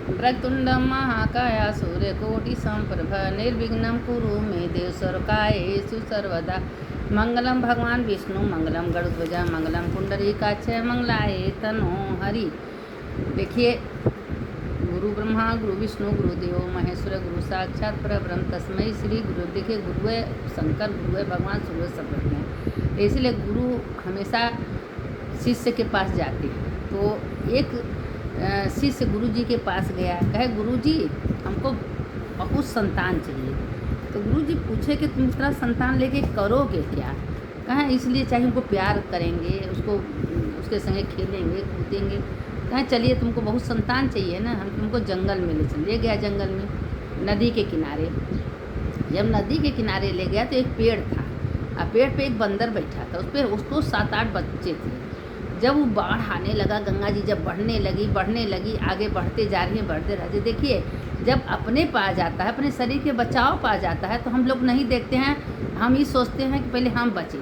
वक्रतुण्डं महाकाय सूर्यकोटिसम्प्रभ निर्विघ्नं कुरु मे देव सर्वकार्येषु सर्वदा। मंगलम भगवान विष्णु मंगलम गरुड़ध्वज मंगलम पुंडरीकाक्ष मंगलाय तनो हरि। देखिए, गुरु ब्रह्मा गुरु विष्णु गुरुदेव महेश्वर गुरु साक्षात परब्रह्म तस्मै श्री गुरु। देखिए, गुरु है शंकर, गुरु है भगवान, सूर्य सब हैं। तो इसलिए गुरु हमेशा शिष्य के पास जाते हैं। तो एक शिष्य गुरु जी के पास गया, कहे गुरु जी हमको बहुत संतान चाहिए। तो गुरु जी पूछे कि तुम इतना संतान लेके करोगे क्या? कहें इसलिए चाहिए, हमको प्यार करेंगे, उसको उसके संगे खेलेंगे कूदेंगे। कहें चलिए, तुमको बहुत संतान चाहिए ना, हम तुमको जंगल में ले गया। जंगल में नदी के किनारे, जब नदी के किनारे ले गया तो एक पेड़ था, और पेड़ पे एक बंदर बैठा था। उस पर उसको 7-8 बच्चे थे। जब वो बाढ़ आने लगा, गंगा जी जब बढ़ने लगी, आगे बढ़ते जा रही है, बढ़ते रहते। देखिए, जब अपने पास जाता है, अपने शरीर के बचाव पा जाता है, तो हम लोग नहीं देखते हैं, हम ये सोचते हैं कि पहले हम बचें,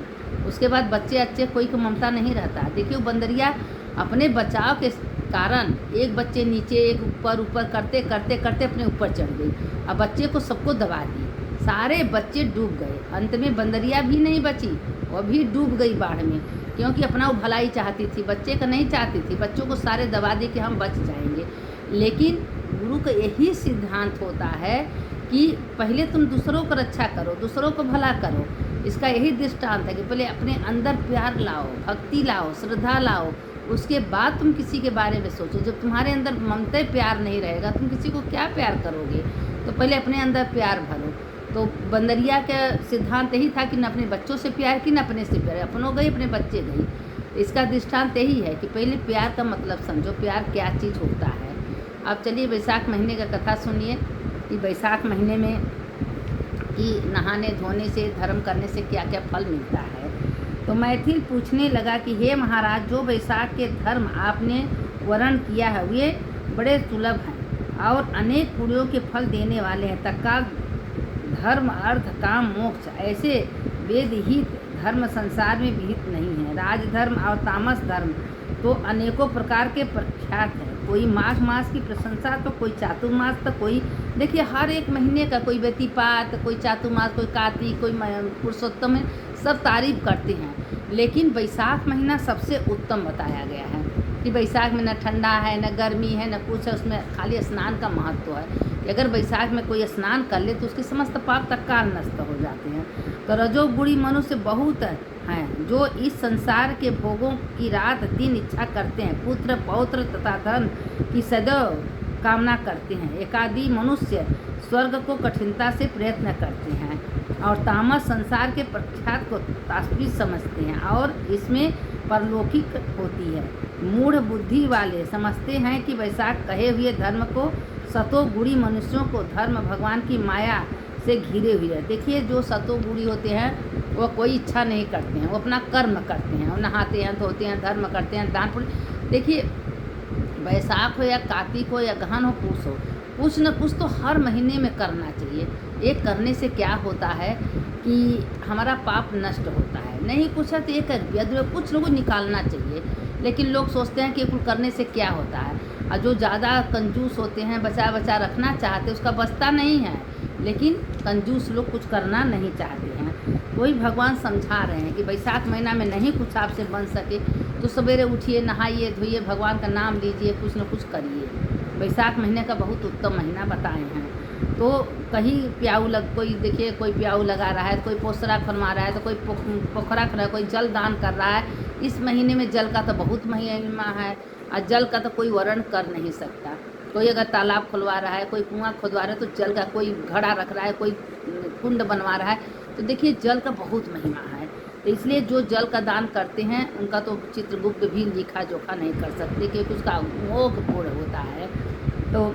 उसके बाद बच्चे अच्छे, कोई को ममता नहीं रहता। देखिए, वो बंदरिया अपने बचाव के कारण एक बच्चे नीचे एक ऊपर करते करते करते अपने ऊपर चढ़ गई, अब बच्चे को सबको दबा दी, सारे बच्चे डूब गए। अंत में बंदरिया भी नहीं बची, वो भी डूब गई बाढ़ में, क्योंकि अपना वो भलाई चाहती थी, बच्चे का नहीं चाहती थी। बच्चों को सारे दबा दे कि हम बच जाएंगे। लेकिन गुरु का यही सिद्धांत होता है कि पहले तुम दूसरों को रक्षा करो, दूसरों को भला करो। इसका यही दृष्टांत है कि पहले अपने अंदर प्यार लाओ, भक्ति लाओ, श्रद्धा लाओ, उसके बाद तुम किसी के बारे में सोचो। जब तुम्हारे अंदर ममता प्यार नहीं रहेगा, तुम किसी को क्या प्यार करोगे? तो पहले अपने अंदर प्यार भरो। तो बंदरिया का सिद्धांत यही था कि न अपने बच्चों से प्यार की, न अपने से प्यार, अपनों गई अपने बच्चे गई। इसका दृष्टांत यही है कि पहले प्यार का मतलब समझो, प्यार क्या चीज़ होता है। अब चलिए वैशाख महीने का कथा सुनिए कि वैशाख महीने में कि नहाने धोने से, धर्म करने से क्या क्या फल मिलता है। तो मैथिल पूछने लगा कि हे महाराज, जो वैशाख के धर्म आपने वर्ण किया है वे बड़े सुलभ हैं और अनेक पुण्यों के फल देने वाले हैं। तत्काल धर्म अर्थ काम मोक्ष ऐसे वेद हित धर्म संसार में विहित नहीं है। राजधर्म और तामस धर्म तो अनेकों प्रकार के प्रख्यात हैं। कोई माघ मास की प्रशंसा, तो कोई चातुर्मास, तो कोई देखिए हर एक महीने का, कोई व्यतिपात, कोई चातुर्मास, कोई कार्तिक, कोई पुरुषोत्तम में सब तारीफ करते हैं। लेकिन वैशाख महीना सबसे उत्तम बताया गया है कि वैशाख में न ठंडा है, न गर्मी है, न कुछ है, उसमें खाली स्नान का महत्व है। अगर वैशाख में कोई स्नान कर ले तो उसके समस्त पाप तत्काल नष्ट हो जाते हैं। तो रजोगुणी मनुष्य बहुत हैं जो इस संसार के भोगों की रात दिन इच्छा करते हैं, पुत्र पौत्र तथा धन की सदैव कामना करते हैं। एकादी मनुष्य स्वर्ग को कठिनता से प्रयत्न करते हैं और तामस संसार के प्रख्यात को तात्विक समझते हैं और इसमें परलौकिक होती है। मूढ़ बुद्धि वाले समझते हैं कि वैशाख कहे हुए धर्म को सतोगुणी मनुष्यों को धर्म भगवान की माया से घिरे हुए है। देखिए, जो सतोगुणी होते हैं वो कोई इच्छा नहीं करते हैं, वो अपना कर्म करते हैं, वो नहाते हैं, धोते हैं, धर्म करते हैं, दान पुण्य। देखिए, वैशाख हो या कार्तिक हो या गहन हो, पूछ हो, कुछ न कुछ तो हर महीने में करना चाहिए। एक करने से क्या होता है कि हमारा पाप नष्ट होता है। नहीं कुछ है तो एक कुछ लोगों को निकालना चाहिए। लेकिन लोग सोचते हैं कि कुल करने से क्या होता है, और जो ज़्यादा कंजूस होते हैं, बचा बचा रखना चाहते, उसका बचता नहीं है। लेकिन कंजूस लोग कुछ करना नहीं चाहते हैं। वही भगवान समझा रहे हैं कि वैशाख महीना में नहीं कुछ आपसे बन सके तो सवेरे उठिए, नहाइए धोइए, भगवान का नाम लीजिए, कुछ न कुछ करिए। वैशाख महीने का बहुत उत्तम महीना बताए हैं। तो कहीं प्याऊ कोई देखिए, कोई प्याऊ लगा रहा है, कोई पोसरा खनवा रहा है, तो कोई पोखरा खनवा, कोई जल दान कर रहा है। इस महीने में जल का तो बहुत महिमा है, और जल का तो कोई वर्ण कर नहीं सकता। कोई अगर तालाब खुलवा रहा है, कोई कुआं खुदवा रहा है, तो जल का, कोई घड़ा रख रहा है, कोई कुंड बनवा रहा है, तो देखिए जल का बहुत महिमा है। तो इसलिए जो जल का दान करते हैं उनका तो चित्रगुप्त भी लिखा जोखा नहीं कर सकते, क्योंकि उसका मोहपूर्ण होता है। तो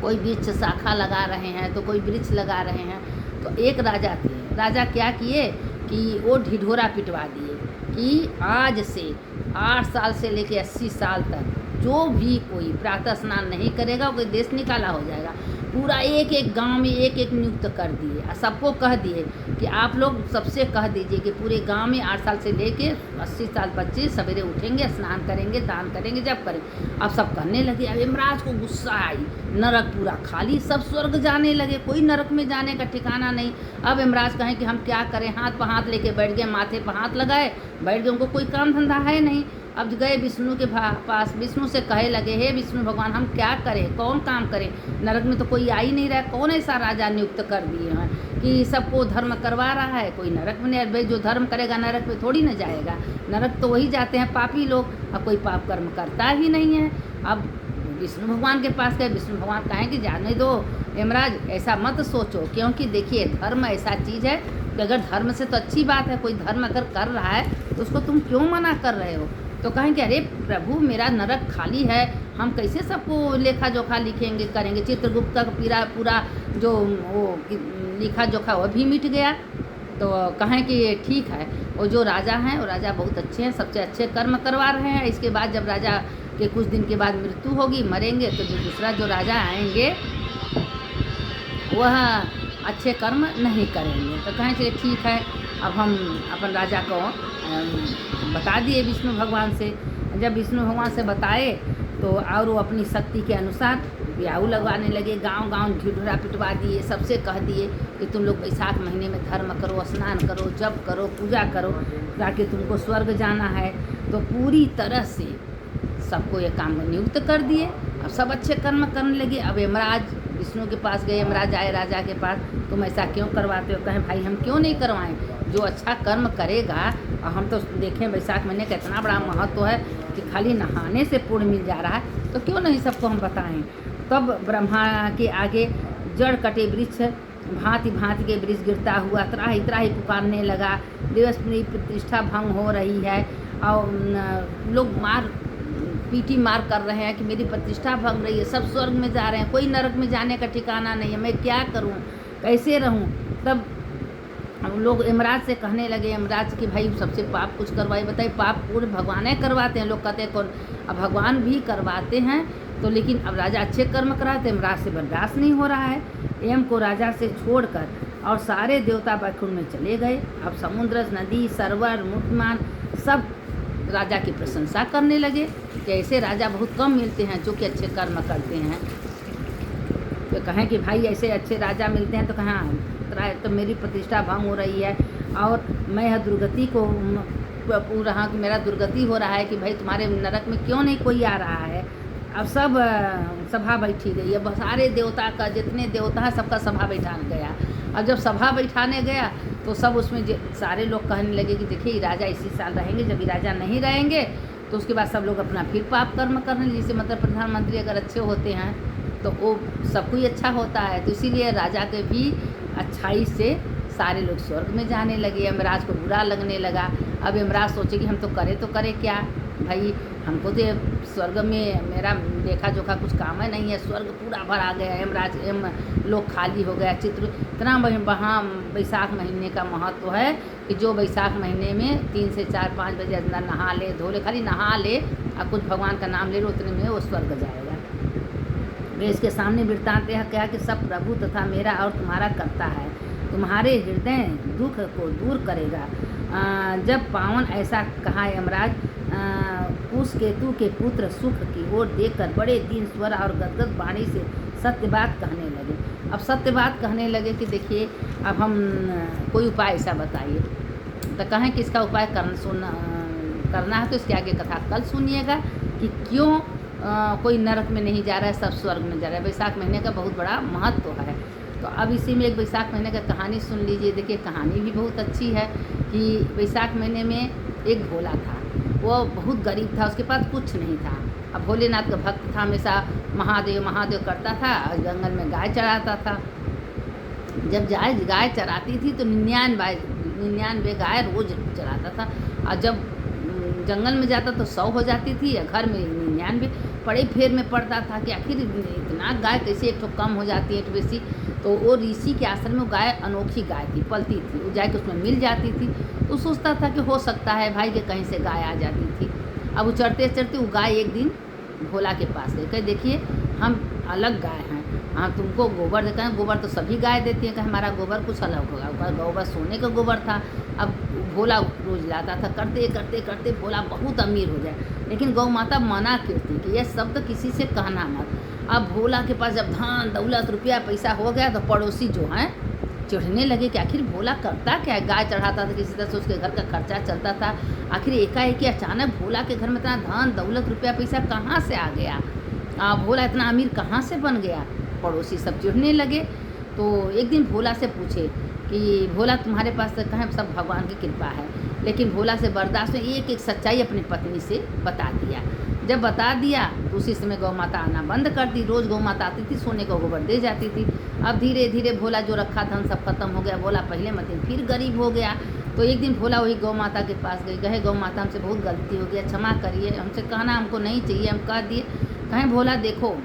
कोई वृक्ष शाखा लगा रहे हैं, तो कोई वृक्ष लगा रहे हैं। तो एक राजा थे, राजा क्या किए कि वो ढिढोरा पिटवा दिए कि आज से 8 साल से लेकर 80 साल तक जो भी कोई प्रातः स्नान नहीं करेगा वो देश निकाला हो जाएगा। पूरा एक एक गांव में एक एक नियुक्त कर दिए और सबको कह दिए कि आप लोग सबसे कह दीजिए कि पूरे गांव में 8 साल से लेके 80 साल बच्चे सवेरे उठेंगे, स्नान करेंगे, दान करेंगे, जब करेंगे। अब सब करने लगे। अब यमराज को गुस्सा आई, नरक पूरा खाली, सब स्वर्ग जाने लगे, कोई नरक में जाने का ठिकाना नहीं। अब यमराज कहें कि हम क्या करें, हाथ पर हाथ लेके बैठ गए, माथे पर हाथ लगाए बैठ गए, उनको कोई काम धंधा है नहीं। अब गए विष्णु के पास, विष्णु से कहे लगे, हे विष्णु भगवान हम क्या करें, कौन काम करें, नरक में तो कोई आ ही नहीं रहा है, कौन ऐसा राजा नियुक्त कर दिए हैं कि सबको धर्म करवा रहा है, कोई नरक में नहीं। भाई जो धर्म करेगा नरक में थोड़ी ना जाएगा, नरक तो वही जाते हैं पापी लोग, अब कोई पाप कर्म करता ही नहीं है। अब विष्णु भगवान के पास गए, विष्णु भगवान कहें कि जाने दो यमराज, ऐसा मत सोचो, क्योंकि देखिए धर्म ऐसा चीज़ है कि अगर धर्म से तो अच्छी बात है, कोई धर्म अगर कर रहा है तो उसको तुम क्यों मना कर रहे हो। तो कहें कि अरे प्रभु मेरा नरक खाली है, हम कैसे सबको लेखा जोखा लिखेंगे करेंगे। चित्रगुप्त का पूरा जो वो लिखा जोखा वो भी मिट गया। तो कहें कि ये ठीक है, वो जो राजा हैं वो राजा बहुत अच्छे हैं, सबसे अच्छे कर्म करवा रहे हैं। इसके बाद जब राजा के कुछ दिन के बाद मृत्यु होगी, मरेंगे, तो जो दूसरा जो राजा आएंगे वह अच्छे कर्म नहीं करेंगे। तो कहें चलिए ठीक है, अब हम अपन राजा को बता दिए विष्णु भगवान से। जब विष्णु भगवान से बताए तो और वो अपनी शक्ति के अनुसार ब्याऊ लगवाने लगे, गांव गांव ढिढोरा पिटवा दिए, सबसे कह दिए कि तुम लोग बैसाख महीने में धर्म करो, स्नान करो, जप करो, पूजा करो, ताकि तुमको स्वर्ग जाना है। तो पूरी तरह से सबको ये काम नियुक्त कर दिए। अब सब अच्छे कर्म करने लगे। अब यमराज विष्णु के पास गए, यमराज आए राजा के पास, तुम ऐसा क्यों करवाते हो। कहें भाई हम क्यों नहीं करवाएं, जो अच्छा कर्म करेगा, और हम तो देखें बैसाख महीने का इतना बड़ा महत्व है कि खाली नहाने से पुण्य मिल जा रहा है, तो क्यों नहीं सबको हम बताएं। तब ब्रह्मा के आगे जड़ कटे वृक्ष, भांति भांति के वृक्ष गिरता हुआ त्राही त्राही पुकारने लगा, दिवस मेरी प्रतिष्ठा भंग हो रही है, और लोग पीटी मार कर रहे हैं कि मेरी प्रतिष्ठा भंग रही है, सब स्वर्ग में जा रहे हैं, कोई नरक में जाने का ठिकाना नहीं है, मैं क्या करूं, कैसे रहूं। तब लोग यमराज से कहने लगे, यमराज कि भाई सबसे पाप कुछ करवाई बताइए। पाप पूरे भगवान करवाते हैं, लोग कहते हैं कौन, अब भगवान भी करवाते हैं, तो लेकिन अब राजा अच्छे कर्म कराते, यमराज से बर्दाश्त नहीं हो रहा है। यम को राजा से छोड़कर और सारे देवता बैकुंठ में चले गए। अब समुद्र, नदी, सरोवर, मुठमान सब राजा की प्रशंसा करने लगे कि ऐसे राजा बहुत कम मिलते हैं जो कि अच्छे कर्म करते हैं। तो कहें कि भाई ऐसे अच्छे राजा मिलते हैं, तो कहाँ तो मेरी प्रतिष्ठा भंग हो रही है और मैं यह दुर्गति को पूछ रहा कि मेरा दुर्गति हो रहा है कि भाई तुम्हारे नरक में क्यों नहीं कोई आ रहा है। अब सब सभा बैठी गई, अब सारे देवता का जितने देवता हैं सबका सभा बैठा गया। अब जब सभा बैठाने गया तो सब उसमें सारे लोग कहने लगे कि देखिए राजा इसी साल रहेंगे, जब राजा नहीं रहेंगे तो उसके बाद सब लोग अपना फिर पाप कर्म करने, जैसे मतलब प्रधानमंत्री अगर अच्छे होते हैं तो वो सबको ही अच्छा होता है, तो इसीलिए राजा के भी अच्छाई से सारे लोग स्वर्ग में जाने लगे। यमराज को बुरा लगने लगा। अब यमराज सोचे कि हम तो करे क्या भाई, हमको तो स्वर्ग में मेरा देखा जोखा कुछ काम है नहीं है, स्वर्ग पूरा भरा गया, यम लोग खाली हो गया। चित्र इतना वहाँ बैसाख महीने का महत्व है कि जो बैसाख महीने में 3 से 4-5 बजे अंदर नहा ले धो ले, खाली नहा ले और कुछ भगवान का नाम ले लो, उतने में वो स्वर्ग जाएगा। वे इसके सामने वृत्तांत यह क्या कि सब प्रभु तथा मेरा और तुम्हारा करता है, तुम्हारे हृदय दुख को दूर करेगा। जब पावन ऐसा कहा यमराज, कुश केतु के पुत्र सुख की ओर देखकर बड़े दीन स्वर और गदगद वाणी से सत्य बात कहने लगे। अब सत्य बात कहने लगे कि देखिए अब हम कोई उपाय ऐसा बताइए। तो कहें कि इसका उपाय करना है तो इसके आगे कथा कल सुनिएगा कि क्यों कोई नरक में नहीं जा रहा है, सब स्वर्ग में जा रहा है। बैसाख महीने का बहुत बड़ा महत्व है। तो अब इसी में एक बैसाख महीने का कहानी सुन लीजिए। देखिए कहानी भी बहुत अच्छी है कि बैसाख महीने में एक भोला था, वो बहुत गरीब था, उसके पास कुछ नहीं था। अब भोलेनाथ का भक्त था, हमेशा महादेव महादेव करता था और जंगल में गाय चराता था। जब गाय चराती थी तो 99 गाय रोज चराता था, और जब जंगल में जाता तो 100 हो जाती थी, या घर में 99। बड़े फेर में पड़ता था कि आखिर इतना गाय कैसे एक तो कम हो जाती है, एक बेसी। तो वो ऋषि के आश्रम में गाय अनोखी गाय थी, पलती थी, वो जाके उसमें मिल जाती थी। तो सोचता था कि हो सकता है भाई कि कहीं से गाय आ जाती थी। अब वो चढ़ते चढ़ते वो गाय एक दिन भोला के पास गई, कहे देखिए हम अलग गाय हैं। हाँ, तुमको गोबर देते हैं, गोबर तो सभी गाय देती हैं, कि हमारा गोबर कुछ अलग होगा। गोबर सोने का गोबर था। अब भोला रोज लाता था, करते करते करते भोला बहुत अमीर हो गया। लेकिन गौ माता मना करती कि यह शब्द किसी से कहना मत। अब भोला के पास जब धन दौलत रुपया पैसा हो गया तो पड़ोसी जो हैं चिढ़ने लगे कि आखिर भोला करता क्या है। गाय चढ़ाता था, किसी तरह से उसके घर का खर्चा चलता था। आखिर एकाएक अचानक भोला के घर में इतना धन दौलत रुपया पैसा कहाँ से आ गया, भोला इतना अमीर कहाँ से बन गया। पड़ोसी सब चिढ़ने लगे। तो एक दिन भोला से पूछे कि भोला तुम्हारे पास तो कहाँ सब भगवान की कृपा है। लेकिन भोला से बर्दाश्त में एक एक सच्चाई अपनी पत्नी से बता दिया। जब बता दिया तो उसी समय गौ माता आना बंद कर दी। रोज़ गौ माता आती थी, सोने का गोबर दे जाती थी। अब धीरे धीरे भोला जो रखा धन सब खत्म हो गया। भोला पहले मतलब फिर गरीब हो गया। तो एक दिन भोला वही गौ माता के पास गई, कहे गौ माता हमसे बहुत गलती हो गया, क्षमा करिए, हमसे कहना हमको नहीं चाहिए, हम कह दिए। कहें भोला देखो,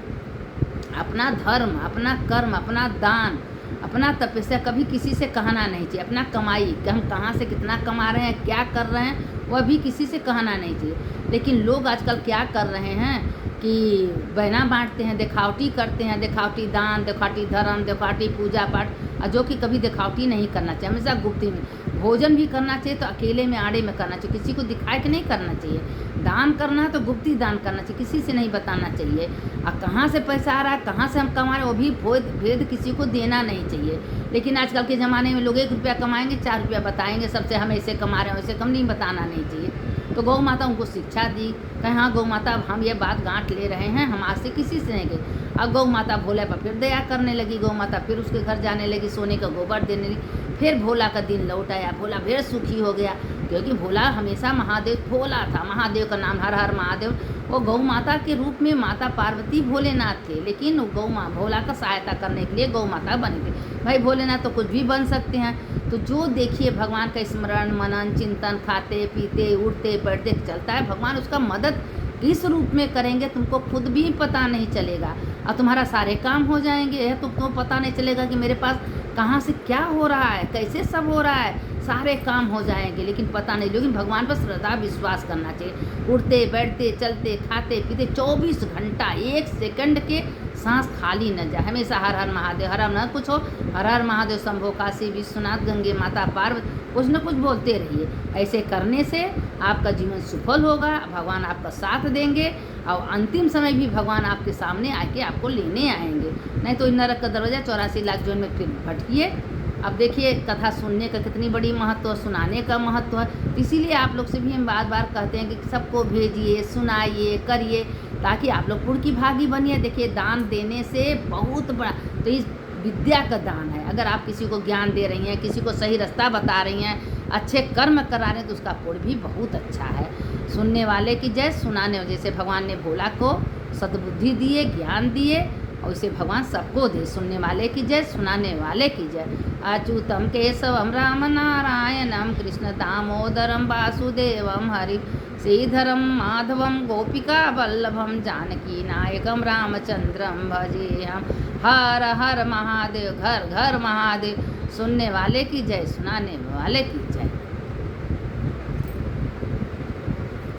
अपना धर्म, अपना कर्म, अपना दान, अपना तपस्या कभी किसी से कहना नहीं चाहिए। अपना कमाई कि हम कहाँ से कितना कमा रहे हैं, क्या कर रहे हैं, वह भी किसी से कहना नहीं चाहिए। लेकिन लोग आजकल क्या कर रहे हैं कि बहना बांटते हैं, दिखावटी करते हैं, दिखावटी दान, दिखावटी धर्म, दिखावटी पूजा पाठ, जो कि कभी दिखावटी नहीं करना चाहिए। हमेशा गुप्ती में भोजन भी करना चाहिए तो अकेले में आड़े में करना चाहिए, किसी को दिखाए के नहीं करना चाहिए। दान करना है तो गुप्ती दान करना चाहिए, किसी से नहीं बताना चाहिए। और कहाँ से पैसा आ रहा है, कहाँ से हम कमा रहे हैं, वो भी भेद किसी को देना नहीं चाहिए। लेकिन आजकल के ज़माने में लोग 1 रुपया कमाएंगे, 4 रुपया बताएंगे सबसे, हम ऐसे कमा रहे हैं वैसे कम, नहीं बताना नहीं चाहिए। तो गौ माता उनको शिक्षा दी, कहे हाँ गौ माता अब हम ये बात गांठ ले रहे हैं, हम आज से किसी से नहीं गए। अब गौ माता भोले पर फिर दया करने लगी। गौ माता फिर उसके घर जाने लगी, सोने का गोबर देने लगी। फिर भोला का दिन लौट आया। भोला फिर सुखी हो गया, क्योंकि भोला हमेशा महादेव भोला था। महादेव का नाम हर हर महादेव। वो गौ माता के रूप में माता पार्वती भोलेनाथ थे, लेकिन गौ माँ भोला का सहायता करने के लिए गौ माता बनी थी। भाई भोलेनाथ तो कुछ भी बन सकते हैं। तो जो देखिए भगवान का स्मरण मनन चिंतन, खाते पीते उठते बैठते चलता है, भगवान उसका मदद किस रूप में करेंगे तुमको खुद भी पता नहीं चलेगा। और तुम्हारा सारे काम हो जाएंगे, तुमको पता नहीं चलेगा कि मेरे पास कहाँ से क्या हो रहा है, कैसे सब हो रहा है, सारे काम हो जाएंगे लेकिन पता नहीं। लेकिन भगवान पर श्रद्धा विश्वास करना चाहिए। उठते बैठते चलते खाते पीते 24 घंटा 1 सेकंड के सांस खाली न जाए। हमेशा हर हर महादेव, हर न कुछ हो, हर हर महादेव, शंभो काशी विश्वनाथ गंगे माता पार्वती, कुछ न कुछ बोलते रहिए। ऐसे करने से आपका जीवन सफल होगा, भगवान आपका साथ देंगे और अंतिम समय भी भगवान आपके सामने आके आपको लेने आएंगे। नहीं तो नरक का दरवाजा 84 लाख जोन में फिर भटकिए। अब देखिए कथा सुनने का कितनी बड़ी महत्व है, सुनाने का महत्व है। इसीलिए आप लोग से भी हम बार बार कहते हैं कि सबको भेजिए, सुनाइए, करिए, ताकि आप लोग पुण्य की भागी बनिए। देखिए दान देने से बहुत बड़ा, तो इस विद्या का दान है। अगर आप किसी को ज्ञान दे रही हैं, किसी को सही रास्ता बता रही हैं, अच्छे कर्म करा रहे हैं, तो उसका पुण्य भी बहुत अच्छा है। सुनने वाले की जय, सुनाने, जैसे भगवान ने भोला को सद्बुद्धि दिए, ज्ञान दिए, और इसे भगवान सबको दे। सुनने वाले की जय, सुनाने वाले की जय। अच्युतम केशवम राम नारायणम कृष्ण दामोदरम वासुदेवम हरि श्रीधरम माधवम गोपिका वल्लभम जानकी नायकम रामचंद्रम भजे हम। हर हर महादेव, घर घर महादेव। सुनने वाले की जय, सुनाने वाले की जय।